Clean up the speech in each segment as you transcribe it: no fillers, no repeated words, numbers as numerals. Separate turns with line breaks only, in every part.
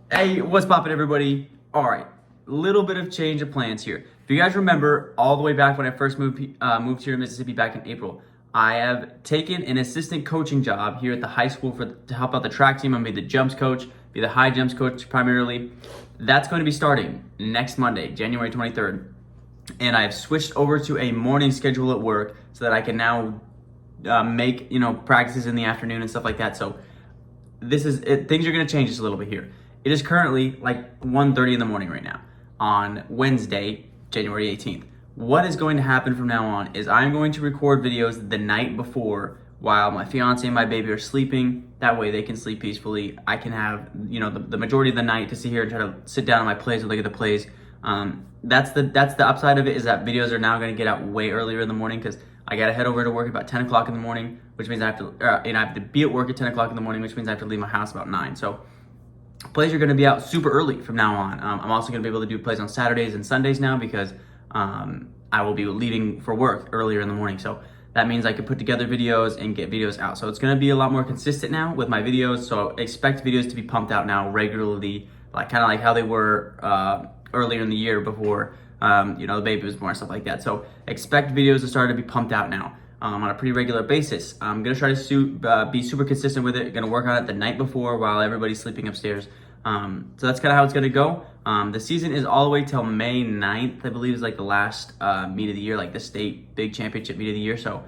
Hey, what's poppin', everybody? All right, little bit of change of plans here. If you guys remember, all the way back when I first moved here to Mississippi back in April, I have taken an assistant coaching job here at the high school to help out the track team. I'm gonna be the jumps coach, be the high jumps coach primarily. That's going to be starting next Monday, January 23rd, and I have switched over to a morning schedule at work so that I can now make practices in the afternoon and stuff like that. So this is it. Things are going to change just a little bit here. It is currently like 1:30 in the morning right now on Wednesday, January 18th. What is going to happen from now on is I'm going to record videos the night before while my fiance and my baby are sleeping. That way they can sleep peacefully. I can have, the majority of the night to sit here and try to sit down on my plays and look at the plays. That's the upside of it, is that videos are now going to get out way earlier in the morning because I got to head over to work about 10 o'clock in the morning, which means I have to be at work at 10 o'clock in the morning, which means I have to leave my house about 9. So plays are going to be out super early from now on. I'm also going to be able to do plays on Saturdays and Sundays now because I will be leaving for work earlier in the morning. So that means I can put together videos and get videos out. So it's going to be a lot more consistent now with my videos. So expect videos to be pumped out now regularly, kind of like how they were earlier in the year before the baby was born and stuff like that. So expect videos to start to be pumped out now on a pretty regular basis. I'm gonna try to be super consistent with it. Gonna work on it the night before while everybody's sleeping upstairs. So that's kind of how it's gonna go. The season is all the way till May 9th, I believe, is like the last meet of the year, like the state big championship meet of the year. So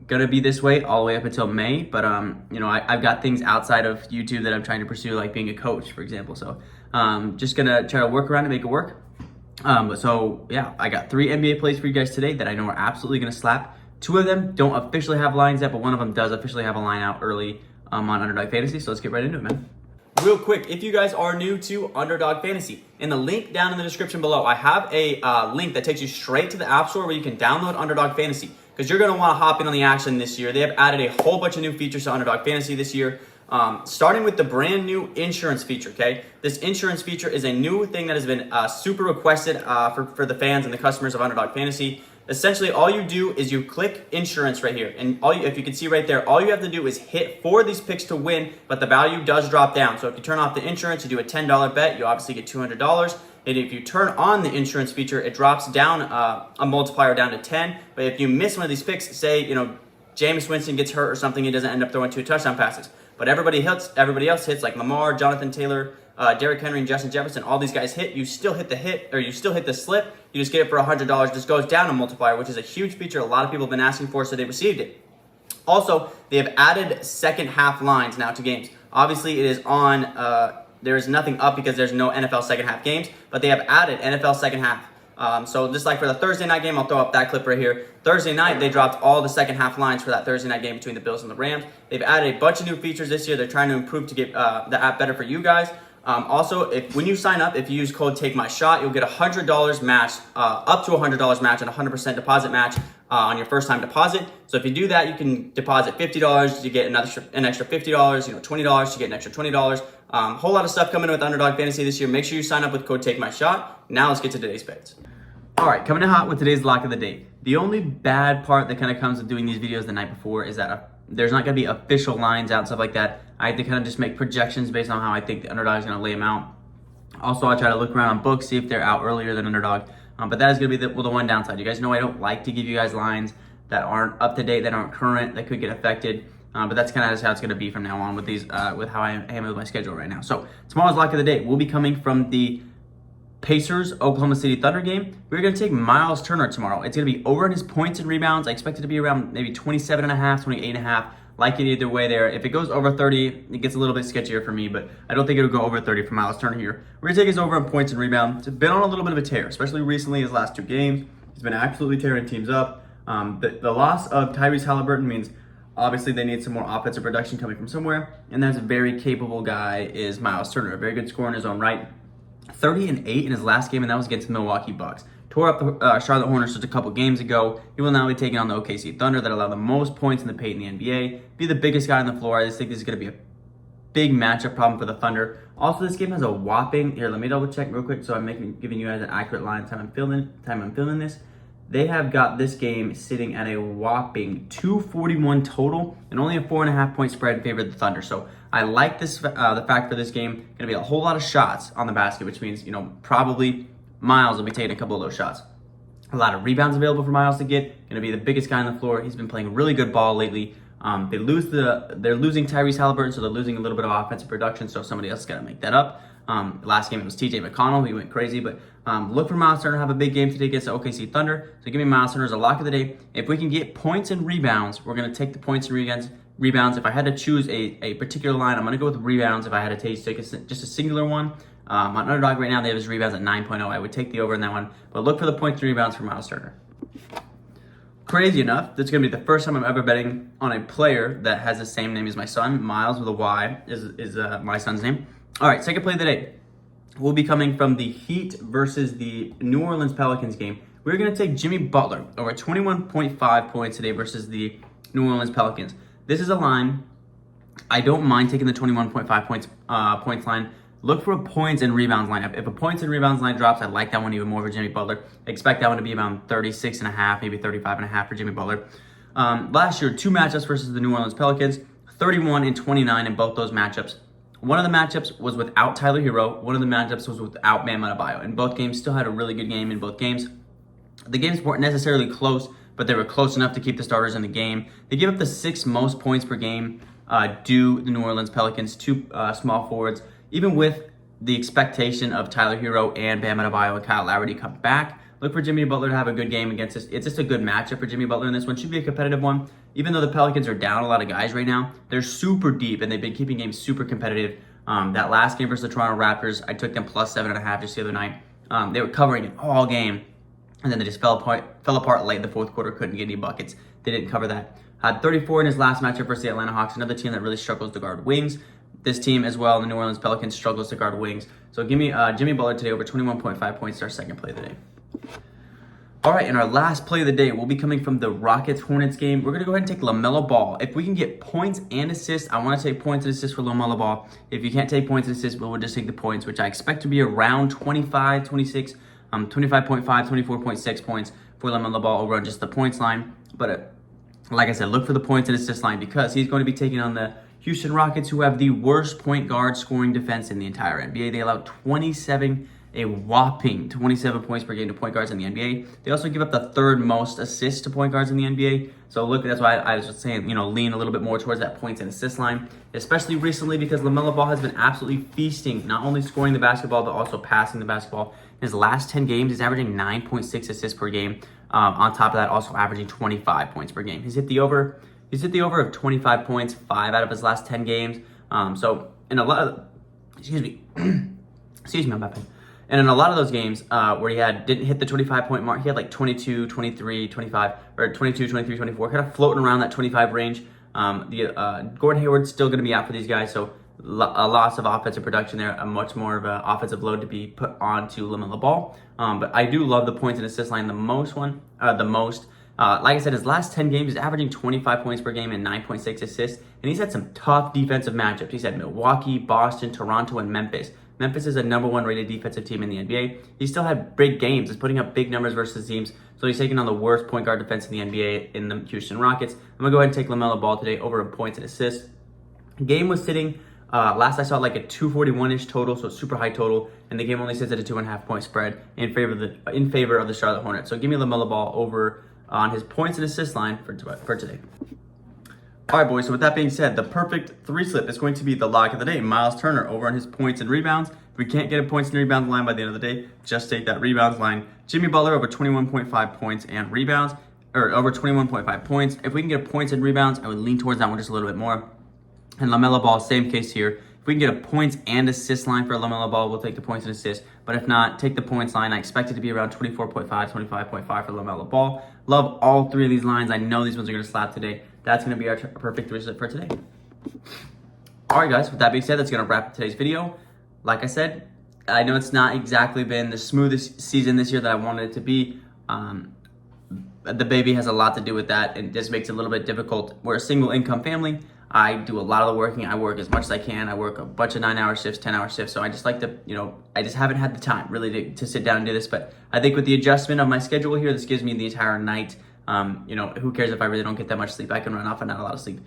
gonna be this way all the way up until May. But I've got things outside of YouTube that I'm trying to pursue, like being a coach, for example. So just gonna try to work around to make it work. So yeah, I got 3 NBA plays for you guys today that I know are absolutely gonna slap. 2 of them don't officially have lines yet, but one of them does officially have a line out early on Underdog Fantasy. So let's get right into it, man. Real quick, if you guys are new to Underdog Fantasy, in the link down in the description below, I have a link that takes you straight to the App Store where you can download Underdog Fantasy, because you're going to want to hop in on the action this year. They have added a whole bunch of new features to Underdog Fantasy this year, starting with the brand new insurance feature, okay? This insurance feature is a new thing that has been super requested for the fans and the customers of Underdog Fantasy. Essentially, all you do is you click insurance right here, and if you can see right there, all you have to do is hit 4 of these picks to win, but the value does drop down. So if you turn off the insurance, you do a $10 bet, you obviously get $200. And if you turn on the insurance feature, it drops down a multiplier down to 10. But if you miss one of these picks, say Jameis Winston gets hurt or something, he doesn't end up throwing 2 touchdown passes. But everybody else hits, like Lamar, Jonathan Taylor, Derrick Henry, and Justin Jefferson. All these guys hit. You still hit the slip. You just get it for $100. Just goes down a multiplier, which is a huge feature a lot of people have been asking for, so they received it. Also, they have added second half lines now to games. Obviously, it is on. There is nothing up because there's no NFL second half games, but they have added NFL second half. So just like for the Thursday night game, I'll throw up that clip right here. Thursday night, they dropped all the second half lines for that Thursday night game between the Bills and the Rams. They've added a bunch of new features this year. They're trying to improve to get the app better for you guys. Also, when you sign up, if you use code TAKEMYSHOT, you'll get $100 match, up to $100 match and 100% deposit match on your first time deposit. So if you do that, you can deposit $50 to get an extra $50, $20 to get an extra $20. Whole lot of stuff coming with Underdog Fantasy this year. Make sure you sign up with code TAKEMYSHOT. Now let's get to today's bets. All right, coming in hot with today's lock of the day. The only bad part that kind of comes with doing these videos the night before is that there's not going to be official lines out and stuff like that. I have to kind of just make projections based on how I think the Underdog is going to lay them out. Also, I try to look around on books, see if they're out earlier than Underdog. But that is going to be the one downside. You guys know I don't like to give you guys lines that aren't up to date, that aren't current, that could get affected. But that's kind of just how it's going to be from now on with these, with how I am with my schedule right now. So tomorrow's lock of the day will be coming from the Pacers Oklahoma City Thunder game. We're going to take Miles Turner tomorrow. It's going to be over in his points and rebounds. I expect it to be around maybe 27.5, 28.5. Like it either way there. If it goes over 30, it gets a little bit sketchier for me, but I don't think it'll go over 30 for Miles Turner here. We're going to take his over in points and rebounds. It's been on a little bit of a tear, especially recently his last 2 games. He's been absolutely tearing teams up. The loss of Tyrese Halliburton means obviously they need some more offensive production coming from somewhere, and that's a very capable guy is Miles Turner, a very good scorer in his own right. 30-8 in his last game, and that was against the Milwaukee Bucks. Tore up the Charlotte Hornets just a couple games ago. He will now be taking on the OKC Thunder that allow the most points in the paint in the NBA. Be the biggest guy on the floor. I just think this is going to be a big matchup problem for the Thunder. Also, this game has a whopping, here, let me double check real quick so I'm giving you guys an accurate line time I'm filming this. They have got this game sitting at a whopping 241 total and only a 4.5 point spread in favor of the Thunder. So I like this the fact for this game, going to be a whole lot of shots on the basket, which means, probably Miles will be taking a couple of those shots. A lot of rebounds available for Miles to get. Going to be the biggest guy on the floor. He's been playing really good ball lately. They're losing Tyrese Halliburton, so they're losing a little bit of offensive production, so somebody else has got to make that up. Last game it was TJ McConnell. He went crazy, but look for Miles Turner to have a big game today against the OKC Thunder. So give me Miles Turner as a lock of the day. If we can get points and rebounds, we're going to take the points and rebounds. If I had to choose a particular line, I'm going to go with rebounds. If I had to take just a singular one, on Underdog right now, they have his rebounds at 9.0. I would take the over in that one, but look for the points and rebounds for Miles Turner. Crazy enough, this is going to be the first time I'm ever betting on a player that has the same name as my son. Miles with a Y is my son's name. All right, second play of the day will be coming from the Heat versus the New Orleans Pelicans game. We're going to take Jimmy Butler over 21.5 points today versus the New Orleans Pelicans. This is a line. I don't mind taking the 21.5 points line. Look for a points and rebounds lineup. If a points and rebounds line drops, I like that one even more for Jimmy Butler. I expect that one to be around 36.5, maybe 35.5 for Jimmy Butler. Last year, 2 matchups versus the New Orleans Pelicans, 31 and 29 in both those matchups. One of the matchups was without Tyler Hero. One of the matchups was without Bam Adebayo. And both games still had a really good game in both games. The games weren't necessarily close, but they were close enough to keep the starters in the game. They gave up the 6th most points per game due the New Orleans Pelicans to small forwards. Even with the expectation of Tyler Hero and Bam Adebayo and Kyle Lowry to come back, look for Jimmy Butler to have a good game against this. It's just a good matchup for Jimmy Butler, and this one should be a competitive one. Even though the Pelicans are down a lot of guys right now, they're super deep, and they've been keeping games super competitive. That last game versus the Toronto Raptors, I took them plus 7.5 just the other night. They were covering it all game, and then they just fell apart late in the fourth quarter, couldn't get any buckets. They didn't cover that. Had 34 in his last matchup versus the Atlanta Hawks, another team that really struggles to guard wings. This team as well, the New Orleans Pelicans, struggles to guard wings. So give me Jimmy Butler today over 21.5 points, our second play of the day. All right, and our last play of the day will be coming from the Rockets-Hornets game. We're going to go ahead and take LaMelo Ball. If we can get points and assists, I want to take points and assists for LaMelo Ball. If you can't take points and assists, we'll just take the points, which I expect to be around 25, 26, 25.5, 24.6 points for LaMelo Ball over on just the points line. But like I said, look for the points and assists line because he's going to be taking on the Houston Rockets, who have the worst point guard scoring defense in the entire NBA. They allow a whopping 27 points per game to point guards in the NBA. They also give up the 3rd most assists to point guards in the NBA. So look, that's why I was just saying, lean a little bit more towards that points and assist line, especially recently because LaMelo Ball has been absolutely feasting, not only scoring the basketball, but also passing the basketball. In his last 10 games, he's averaging 9.6 assists per game. On top of that, also averaging 25 points per game. He's hit the over of 25 points, 5 out of his last 10 games. So in a lot of, excuse me, I'm bapping. And in a lot of those games where he didn't hit the 25-point mark, he had like 22, 23, 25, or 22, 23, 24, kind of floating around that 25 range. Gordon Hayward's still going to be out for these guys, so a loss of offensive production there, a much more of an offensive load to be put onto LaMelo Ball. But I do love the points and assist line the most. Like I said, his last 10 games, he's averaging 25 points per game and 9.6 assists. And he's had some tough defensive matchups. He's had Milwaukee, Boston, Toronto, and Memphis. Memphis is a #1 rated defensive team in the NBA. He still had big games. He's putting up big numbers versus teams. So he's taking on the worst point guard defense in the NBA in the Houston Rockets. I'm going to go ahead and take LaMelo Ball today over in points and assists. Game was sitting, last I saw, like a 241-ish total, so super high total. And the game only sits at a 2.5-point spread in favor of the Charlotte Hornets. So give me LaMelo Ball over on his points and assist line for today. All right, boys, so with that being said, the perfect 3-slip is going to be the lock of the day, Miles Turner, over on his points and rebounds. If we can't get a points and rebounds line by the end of the day, just take that rebounds line. Jimmy Butler over 21.5 points and rebounds, or over 21.5 points. If we can get points and rebounds, I would lean towards that one just a little bit more. And LaMelo Ball, same case here. If we can get a points and assist line for LaMelo Ball, we'll take the points and assists. But if not, take the points line. I expect it to be around 24.5, 25.5 for LaMelo Ball. Love all 3 of these lines. I know these ones are going to slap today. That's going to be our perfect 3-slip for today. All right, guys. With that being said, that's going to wrap up today's video. Like I said, I know it's not exactly been the smoothest season this year that I wanted it to be. The baby has a lot to do with that, and this makes it a little bit difficult. We're a single income family. I do a lot of the working. I work as much as I can. I work a bunch of 9-hour shifts, 10-hour shifts. So I just like to, I just haven't had the time really to sit down and do this. But I think with the adjustment of my schedule here, this gives me the entire night. Who cares if I really don't get that much sleep? I can run off on not a lot of sleep.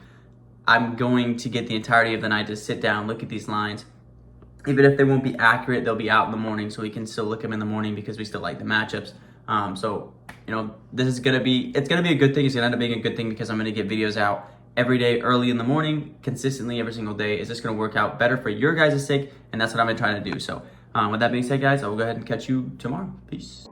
I'm going to get the entirety of the night to sit down, look at these lines. Even if they won't be accurate, they'll be out in the morning, so we can still look them in the morning because we still like the matchups. So, you know, this is gonna be, it's gonna be a good thing. It's gonna end up being a good thing because I'm gonna get videos out every day, early in the morning, consistently every single day. Is this gonna work out better for your guys' sake? And that's what I'm gonna try to do. So, with that being said, guys, I will go ahead and catch you tomorrow. Peace.